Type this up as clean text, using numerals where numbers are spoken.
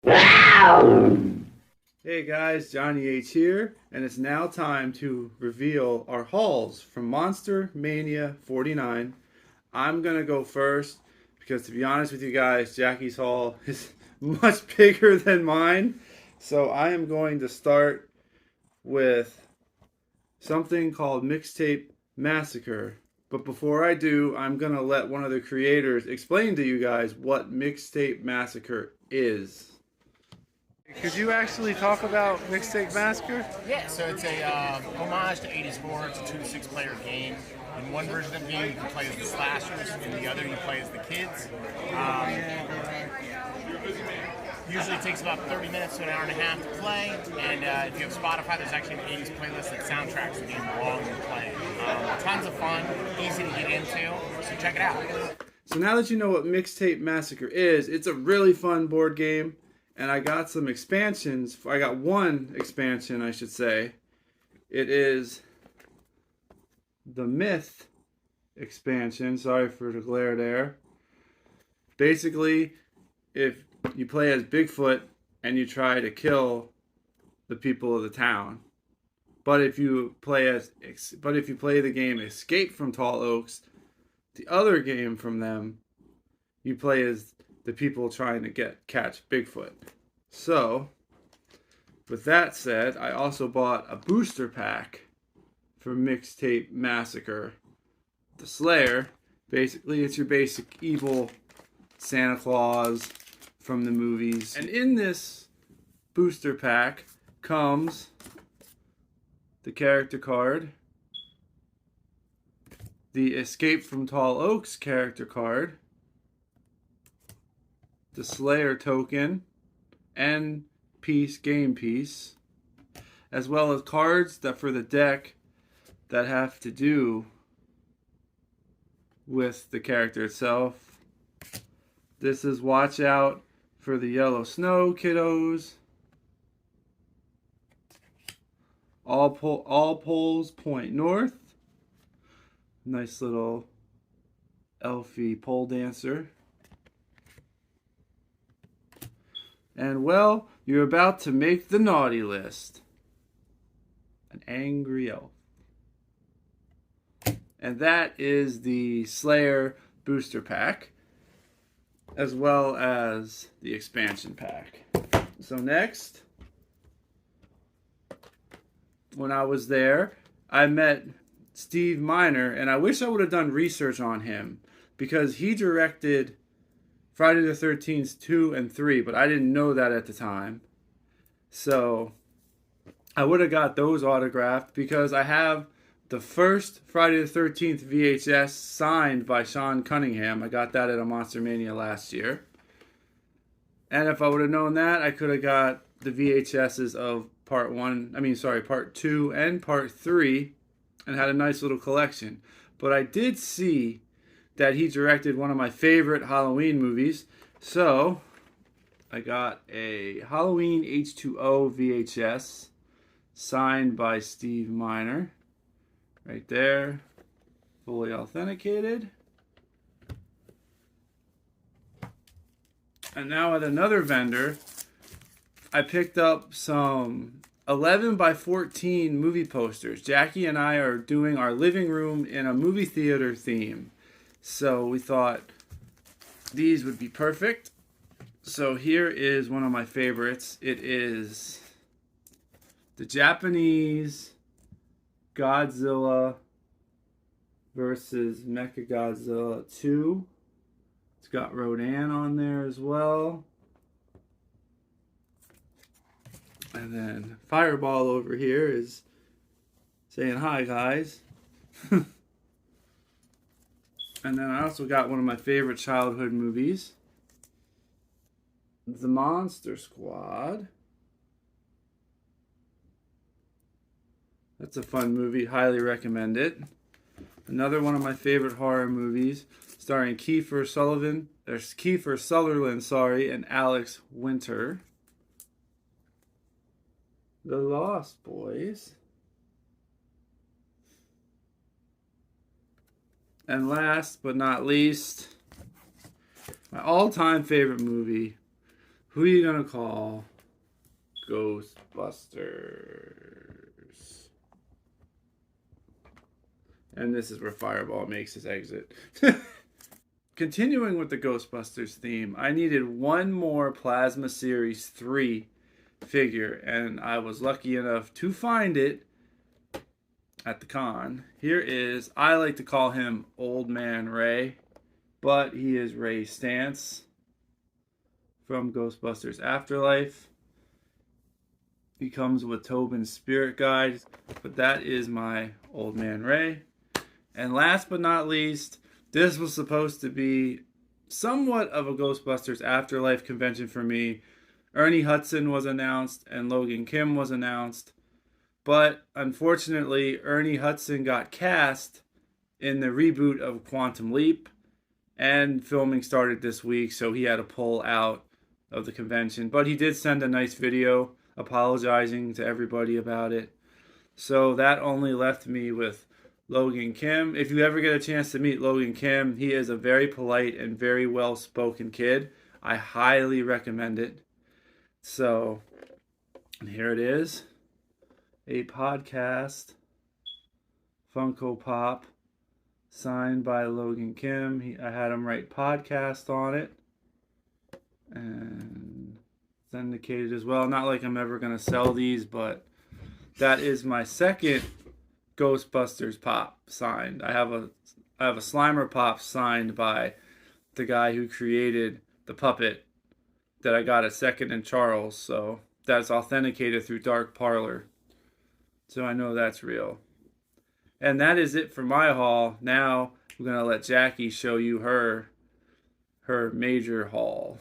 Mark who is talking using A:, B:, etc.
A: Hey guys, Johnny H here, and it's now time to reveal our hauls from Monster-Mania 49. I'm gonna go first because, to be honest with you guys, Jackie's haul is much bigger than mine. So I am going to start with something called Mixtape Massacre. But before I do, I'm gonna let one of the creators explain to you guys what Mixtape Massacre is. Could you actually talk about Mixtape Massacre?
B: Yeah, so it's a homage to 80s horror. It's a 2 to 6 player game. In one version of the game, you can play as the slashers. In the other, you play as the kids. Um, Usually it takes about 30 minutes to an hour and a half to play. And if you have Spotify, there's actually an 80s playlist that soundtracks the game along with playing. Tons of fun, easy to get into, so check it out.
A: So now that you know what Mixtape Massacre is, it's a really fun board game. And I got some expansions. I got one expansion, I should say. It is the Myth expansion. Sorry for the glare there. Basically, if you play as Bigfoot and you try to kill the people of the town, but if you play the game Escape from Tall Oaks, the other game from them, you play as the people trying to catch Bigfoot. So, with that said, I also bought a booster pack for Mixtape Massacre. The Slayer, basically it's your basic evil Santa Claus from the movies. And in this booster pack comes the character card, the Escape from Tall Oaks character card, the Slayer token, and game piece, as well as cards that for the deck that have to do with the character itself. This is Watch Out for the Yellow Snow, kiddos. All poles point north. Nice little elfy pole dancer. And well, you're about to make the naughty list. An angry elf. And that is the Slayer booster pack, as well as the expansion pack. So next, when I was there, I met Steve Miner, and I wish I would have done research on him because he directed Friday the 13th 2 and 3, but I didn't know that at the time. So I would have got those autographed because I have the first Friday the 13th VHS signed by Sean Cunningham. I got that at a Monster-Mania last year. And if I would have known that, I could have got the VHSs of part 2 and part 3 and had a nice little collection. But I did see that he directed one of my favorite Halloween movies. So I got a Halloween H2O VHS signed by Steve Miner. Right there. Fully authenticated. And now at another vendor, I picked up some 11 by 14 movie posters. Jackie and I are doing our living room in a movie theater theme. So we thought these would be perfect. So here is one of my favorites. It is the Japanese Godzilla versus Mechagodzilla 2. It's got Rodan on there as well. And then Fireball over here is saying hi, guys. And then I also got one of my favorite childhood movies, The Monster Squad. That's a fun movie. Highly recommend it. Another one of my favorite horror movies, starring Kiefer Sutherland, and Alex Winter. The Lost Boys. And last but not least, my all-time favorite movie, Who are you gonna call Ghostbusters? And this is where Fireball makes his exit. Continuing with the Ghostbusters theme, I needed one more Plasma Series 3 figure, and I was lucky enough to find it at the con. Here is, I like to call him Old Man Ray, but he is Ray Stantz from Ghostbusters Afterlife. He comes with Tobin's Spirit Guide, but that is my Old Man Ray. And last but not least, this was supposed to be somewhat of a Ghostbusters Afterlife convention for me. Ernie Hudson was announced and Logan Kim was announced. But unfortunately, Ernie Hudson got cast in the reboot of Quantum Leap. And filming started this week, so he had to pull out of the convention. But he did send a nice video apologizing to everybody about it. So that only left me with Logan Kim. If you ever get a chance to meet Logan Kim, he is a very polite and very well-spoken kid. I highly recommend it. So, here it is. A podcast Funko Pop signed by Logan Kim. I had him write podcast on it. And it's indicated as well. Not like I'm ever going to sell these, but that is my second Ghostbusters Pop signed. I have a Slimer Pop signed by the guy who created the puppet that I got at Second and Charles. So that's authenticated through Dark Parlor. So I know that's real. And that is it for my haul. Now I'm going to let Jackie show you her major haul.